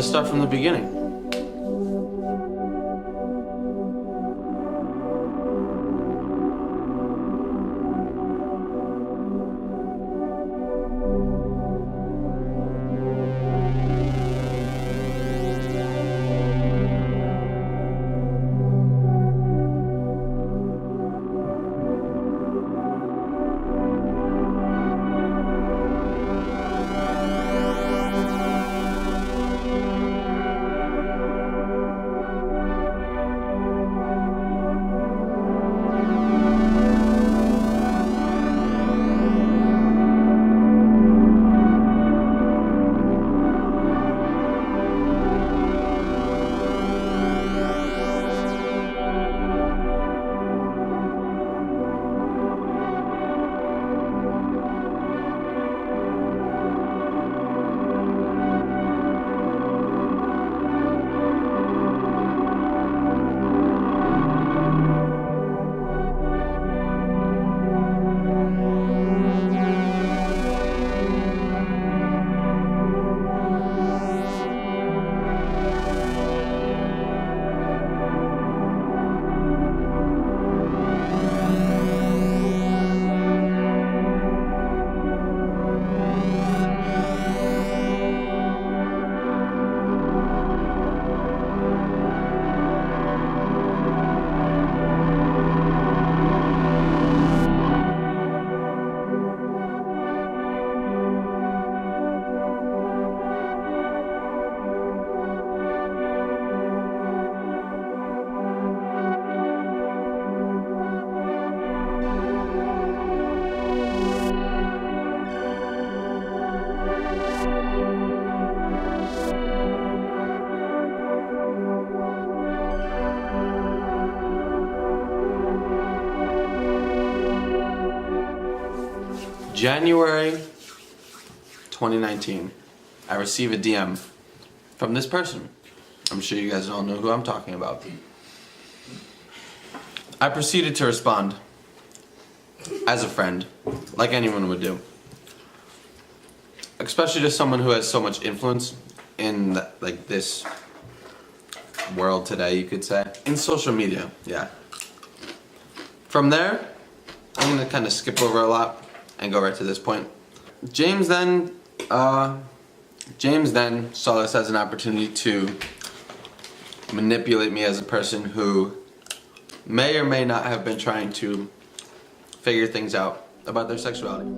Let's start from the beginning. January 2019, I receive a DM from this person. I'm sure you guys all know who I'm talking about. I proceeded to respond as a friend, like anyone would do. Especially to someone who has so much influence in like this world today, you could say. In social media, yeah. From there, I'm gonna kind of skip over a lot and go right to this point. James then saw this as an opportunity to manipulate me as a person who may or may not have been trying to figure things out about their sexuality.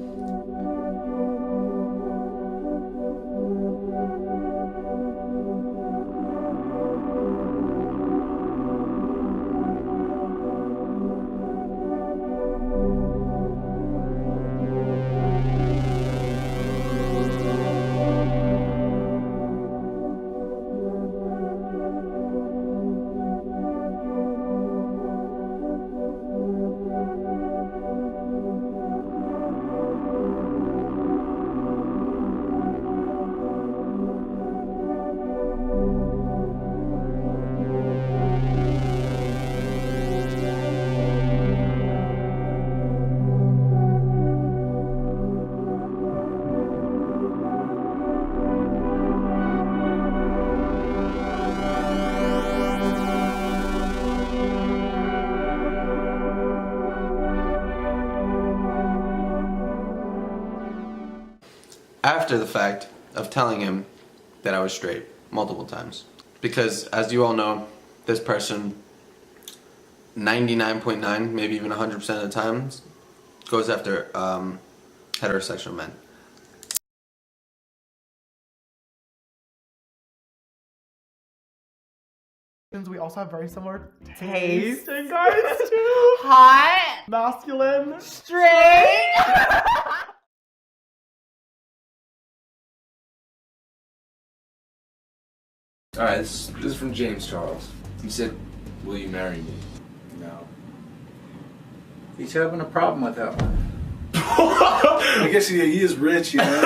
After the fact of telling him that I was straight multiple times. Because as you all know, this person 99.9, maybe even 100% of the times goes after heterosexual men. We also have very similar Taste. tasting, guys, too. Hot. Masculine. Straight. Alright, this is from James Charles. He said, "Will you marry me?" No. He's having a problem with that one. I guess he is rich, you know.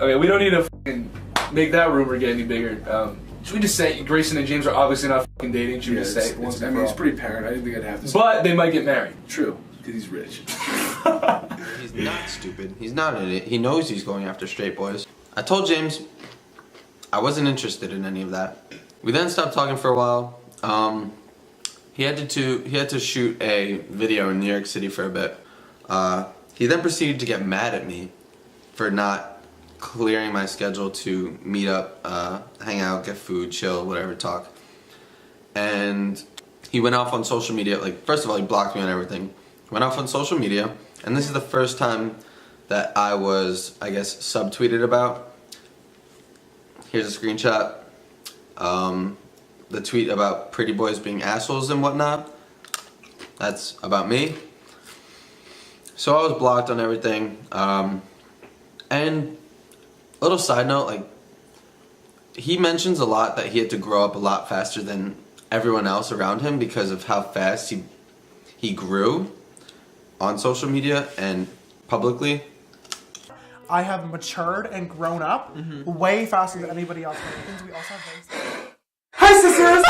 Okay, we don't need to fucking make that rumor get any bigger. Should we just say Grayson and James are obviously not fucking dating? Should we just say it once and for all? it's pretty apparent. I didn't think I'd have to say But they might get married. True, because he's rich. He's not stupid. He's not an idiot. He knows he's going after straight boys. I told James I wasn't interested in any of that. We then stopped talking for a while. He had to shoot a video in New York City for a bit. He then proceeded to get mad at me for not clearing my schedule to meet up, hang out, get food, chill, whatever, talk. And he went off on social media. Like, first of all, he blocked me on everything. Went off on social media, and this is the first time that I was, I guess, subtweeted about. Here's a screenshot. The tweet about pretty boys being assholes and whatnot. That's about me. So I was blocked on everything. And a little side note, like, he mentions a lot that he had to grow up a lot faster than everyone else around him because of how fast he grew on social media and publicly. I have matured and grown up way faster than anybody else. We also have very... Hi, sisters!